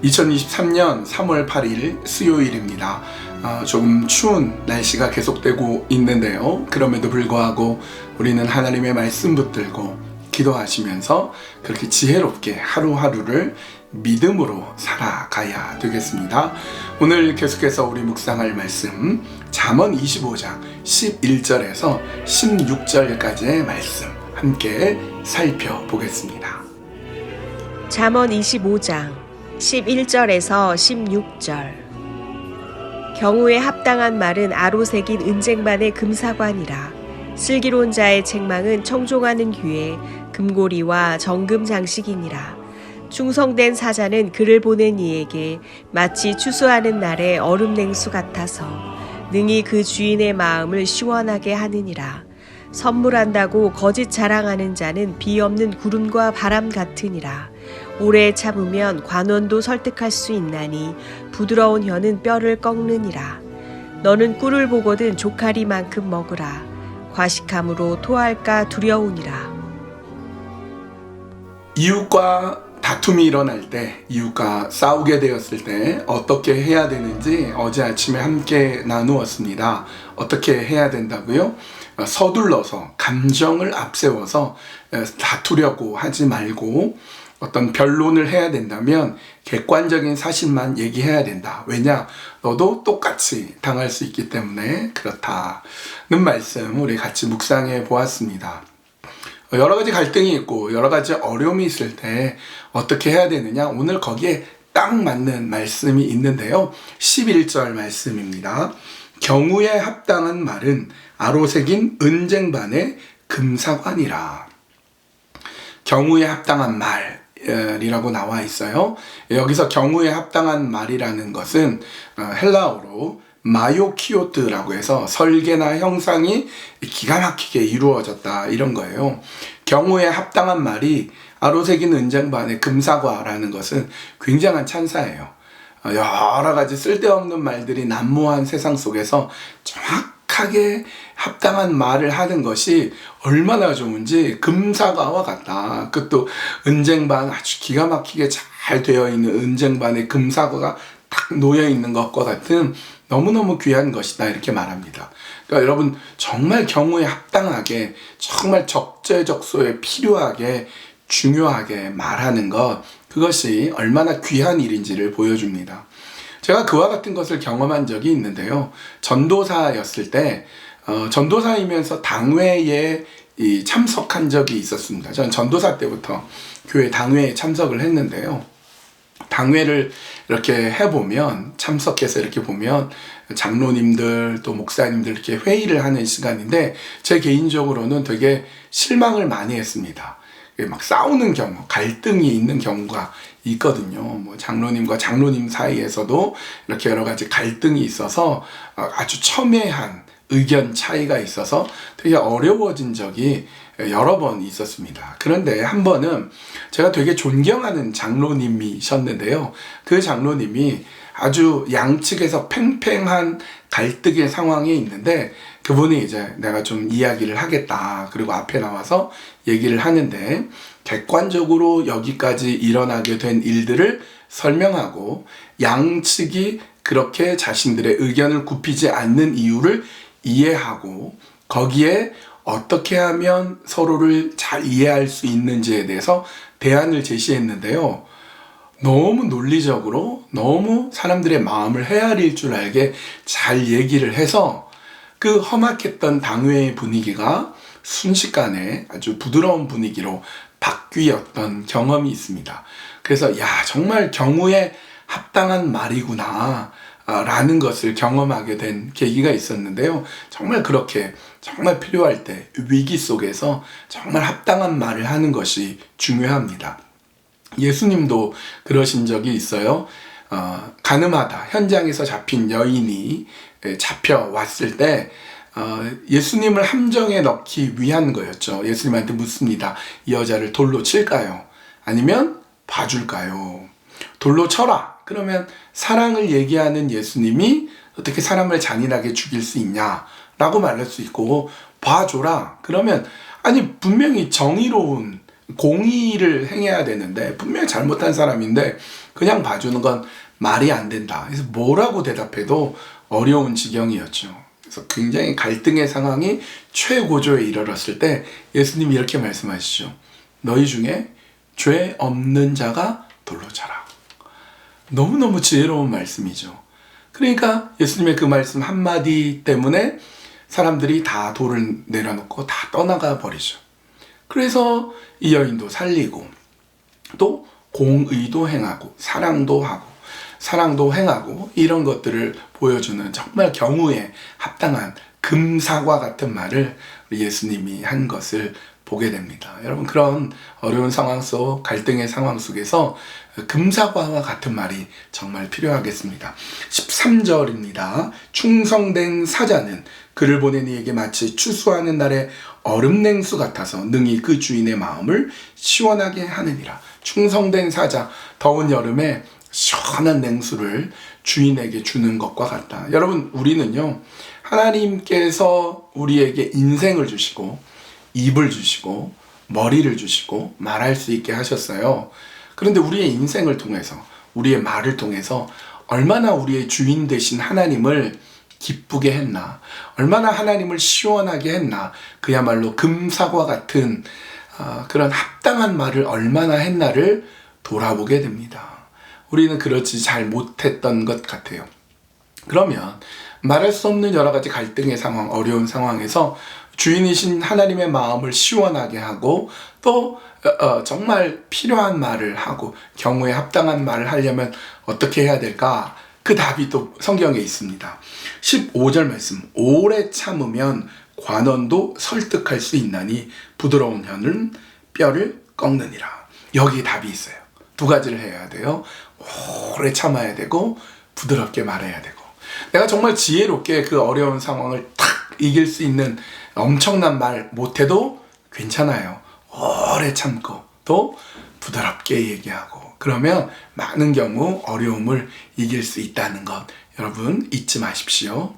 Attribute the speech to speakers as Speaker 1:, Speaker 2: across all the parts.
Speaker 1: 2023년 3월 8일 수요일입니다. 조금 추운 날씨가 계속되고 있는데요. 그럼에도 불구하고 우리는 하나님의 말씀 붙들고 기도하시면서 그렇게 지혜롭게 하루하루를 믿음으로 살아가야 되겠습니다. 오늘 계속해서 우리 묵상할 말씀 잠언 25장 11절에서 16절까지의 말씀 함께 살펴보겠습니다.
Speaker 2: 잠언 25장 11절에서 16절. 경우에 합당한 말은 아로새긴 은쟁반의 금사관이라. 슬기로운 자의 책망은 청종하는 귀에 금고리와 정금 장식이니라. 충성된 사자는 그를 보낸 이에게 마치 추수하는 날의 얼음 냉수 같아서 능히 그 주인의 마음을 시원하게 하느니라. 선물한다고 거짓 자랑하는 자는 비 없는 구름과 바람 같으니라. 오래 참으면 관원도 설득할 수 있나니 부드러운 혀는 뼈를 꺾느니라. 너는 꿀을 보거든 조카리만큼 먹으라. 과식함으로 토할까 두려우니라.
Speaker 1: 이웃과 다툼이 일어날 때, 이웃과 싸우게 되었을 때 어떻게 해야 되는지 어제 아침에 함께 나누었습니다. 어떻게 해야 된다고요? 서둘러서 감정을 앞세워서 다투려고 하지 말고 어떤 변론을 해야 된다면 객관적인 사실만 얘기해야 된다. 왜냐? 너도 똑같이 당할 수 있기 때문에 그렇다는 말씀 우리 같이 묵상해 보았습니다. 여러 가지 갈등이 있고 여러 가지 어려움이 있을 때 어떻게 해야 되느냐? 오늘 거기에 딱 맞는 말씀이 있는데요. 11절 말씀입니다. 경우에 합당한 말은 아로새긴 은쟁반의 금사관이라. 경우에 합당한 말이라고 나와 있어요. 여기서 경우에 합당한 말이라는 것은 헬라어로 마요키오트라고 해서 설계나 형상이 기가 막히게 이루어졌다 이런 거예요. 경우에 합당한 말이 아로새긴 은쟁반의 금사과라는 것은 굉장한 찬사예요. 여러 가지 쓸데없는 말들이 난무한 세상 속에서 정확하게 합당한 말을 하는 것이 얼마나 좋은지 금사과와 같다. 그것도 은쟁반 아주 기가 막히게 잘 되어 있는 은쟁반의 금사과가 딱 놓여 있는 것과 같은 너무너무 귀한 것이다 이렇게 말합니다. 그러니까 여러분 정말 경우에 합당하게 정말 적재적소에 필요하게 중요하게 말하는 것, 그것이 얼마나 귀한 일인지를 보여줍니다. 제가 그와 같은 것을 경험한 적이 있는데요. 전도사였을 때 전도사이면서 당회에 참석한 적이 있었습니다. 저는 전도사 때부터 교회 당회에 참석을 했는데요. 당회를 이렇게 해보면, 참석해서 이렇게 보면 장로님들 또 목사님들 이렇게 회의를 하는 시간인데 제 개인적으로는 되게 실망을 많이 했습니다. 막 싸우는 경우, 갈등이 있는 경우가 있거든요. 뭐 장로님과 장로님 사이에서도 이렇게 여러 가지 갈등이 있어서 아주 첨예한 의견 차이가 있어서 되게 어려워진 적이 여러 번 있었습니다. 그런데 한 번은 제가 되게 존경하는 장로님이셨는데요. 그 장로님이 아주 양측에서 팽팽한 갈등의 상황에 있는데 그분이 이제 내가 좀 이야기를 하겠다. 그리고 앞에 나와서 얘기를 하는데 객관적으로 여기까지 일어나게 된 일들을 설명하고 양측이 그렇게 자신들의 의견을 굽히지 않는 이유를 이해하고 거기에 어떻게 하면 서로를 잘 이해할 수 있는지에 대해서 대안을 제시했는데요. 너무 논리적으로 너무 사람들의 마음을 헤아릴 줄 알게 잘 얘기를 해서 그 험악했던 당회의 분위기가 순식간에 아주 부드러운 분위기로 바뀌었던 경험이 있습니다. 그래서 정말 경우에 합당한 말이구나 라는 것을 경험하게 된 계기가 있었는데요. 정말 그렇게 정말 필요할 때 위기 속에서 정말 합당한 말을 하는 것이 중요합니다. 예수님도 그러신 적이 있어요. 가늠하다 현장에서 잡힌 여인이 잡혀왔을 때 예수님을 함정에 넣기 위한 거였죠. 예수님한테 묻습니다. 이 여자를 돌로 칠까요? 아니면 봐줄까요? 돌로 쳐라. 그러면 사랑을 얘기하는 예수님이 어떻게 사람을 잔인하게 죽일 수 있냐? 라고 말할 수 있고 봐줘라. 그러면 아니 분명히 정의로운 공의를 행해야 되는데 분명히 잘못한 사람인데 그냥 봐주는 건 말이 안 된다. 그래서 뭐라고 대답해도 어려운 지경이었죠. 그래서 굉장히 갈등의 상황이 최고조에 이르렀을 때 예수님이 이렇게 말씀하시죠. 너희 중에 죄 없는 자가 돌로 차라. 너무너무 지혜로운 말씀이죠. 그러니까 예수님의 그 말씀 한마디 때문에 사람들이 다 돌을 내려놓고 다 떠나가 버리죠. 그래서 이 여인도 살리고 또 공의도 행하고 사랑도 행하고 이런 것들을 보여주는 정말 경우에 합당한 금사과 같은 말을 예수님이 한 것을 보게 됩니다. 여러분, 그런 어려운 상황 속, 갈등의 상황 속에서 금사과와 같은 말이 정말 필요하겠습니다. 13절입니다. 충성된 사자는 그를 보낸 이에게 마치 추수하는 날의 얼음냉수 같아서 능히 그 주인의 마음을 시원하게 하느니라. 충성된 사자, 더운 여름에 시원한 냉수를 주인에게 주는 것과 같다. 여러분, 우리는요, 하나님께서 우리에게 인생을 주시고 입을 주시고 머리를 주시고 말할 수 있게 하셨어요. 그런데 우리의 인생을 통해서, 우리의 말을 통해서 얼마나 우리의 주인 되신 하나님을 기쁘게 했나, 얼마나 하나님을 시원하게 했나, 그야말로 금사과 같은 그런 합당한 말을 얼마나 했나를 돌아보게 됩니다. 우리는 그렇지 잘 못했던 것 같아요. 그러면 말할 수 없는 여러 가지 갈등의 상황, 어려운 상황에서 주인이신 하나님의 마음을 시원하게 하고 또 정말 필요한 말을 하고 경우에 합당한 말을 하려면 어떻게 해야 될까? 그 답이 또 성경에 있습니다. 15절 말씀, 오래 참으면 관원도 설득할 수 있나니 부드러운 혀는 뼈를 꺾느니라. 여기 답이 있어요. 두 가지를 해야 돼요. 오래 참아야 되고 부드럽게 말해야 되고. 내가 정말 지혜롭게 그 어려운 상황을 탁 이길 수 있는 엄청난 말 못해도 괜찮아요. 오래 참고 또 부드럽게 얘기하고 그러면 많은 경우 어려움을 이길 수 있다는 것 여러분 잊지 마십시오.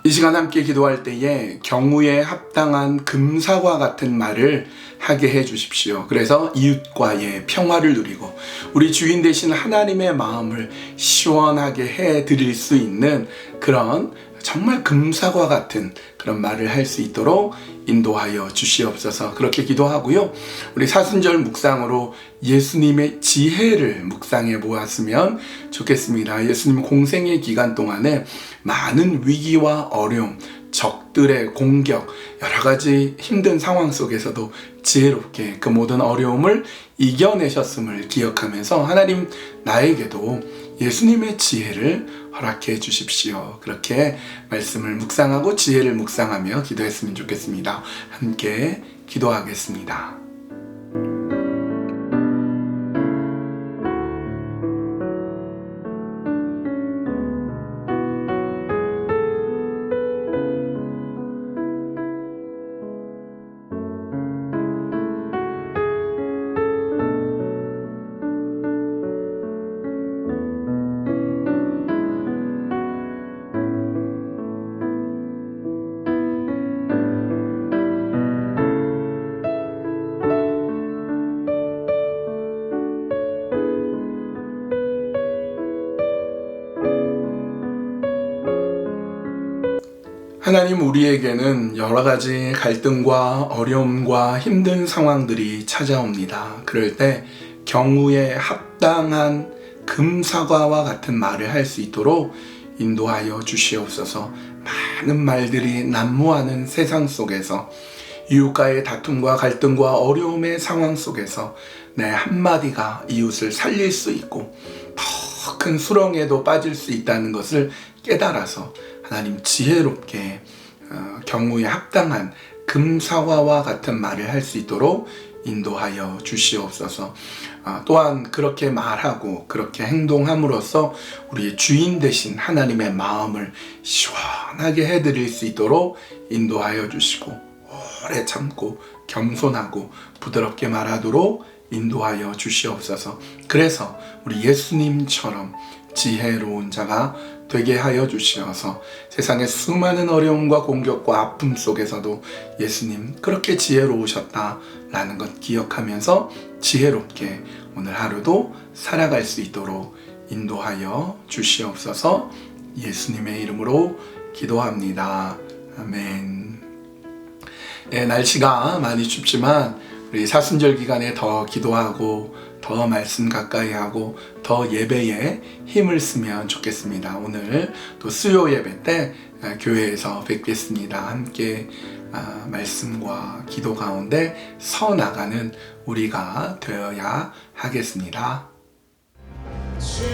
Speaker 1: 이 시간 함께 기도할 때에 경우에 합당한 금사과 같은 말을 하게 해 주십시오. 그래서 이웃과의 평화를 누리고 우리 주인 되신 하나님의 마음을 시원하게 해 드릴 수 있는 그런 정말 금사과 같은 그런 말을 할 수 있도록 인도하여 주시옵소서. 그렇게 기도하고요. 우리 사순절 묵상으로 예수님의 지혜를 묵상해 보았으면 좋겠습니다. 예수님 공생의 기간 동안에 많은 위기와 어려움, 적들의 공격, 여러 가지 힘든 상황 속에서도 지혜롭게 그 모든 어려움을 이겨내셨음을 기억하면서 하나님 나에게도 예수님의 지혜를 허락해 주십시오. 그렇게 말씀을 묵상하고 지혜를 묵상하며 기도했으면 좋겠습니다. 함께 기도하겠습니다. 하나님, 우리에게는 여러 가지 갈등과 어려움과 힘든 상황들이 찾아옵니다. 그럴 때 경우에 합당한 금사과와 같은 말을 할 수 있도록 인도하여 주시옵소서. 많은 말들이 난무하는 세상 속에서 이웃과의 다툼과 갈등과 어려움의 상황 속에서 내 한마디가 이웃을 살릴 수 있고 더 큰 수렁에도 빠질 수 있다는 것을 깨달아서 하나님 지혜롭게 경우에 합당한 금사과와 같은 말을 할 수 있도록 인도하여 주시옵소서. 또한 그렇게 말하고 그렇게 행동함으로써 우리의 주인 되신 하나님의 마음을 시원하게 해드릴 수 있도록 인도하여 주시고 오래 참고 겸손하고 부드럽게 말하도록 인도하여 주시옵소서. 그래서 우리 예수님처럼 지혜로운 자가 되게 하여 주시어서 세상의 수많은 어려움과 공격과 아픔 속에서도 예수님 그렇게 지혜로우셨다라는 것 기억하면서 지혜롭게 오늘 하루도 살아갈 수 있도록 인도하여 주시옵소서. 예수님의 이름으로 기도합니다. 아멘. 네, 날씨가 많이 춥지만 우리 사순절 기간에 더 기도하고 더 말씀 가까이 하고 더 예배에 힘을 쓰면 좋겠습니다. 오늘 또 수요 예배 때 교회에서 뵙겠습니다. 함께 말씀과 기도 가운데 서 나가는 우리가 되어야 하겠습니다.
Speaker 3: 주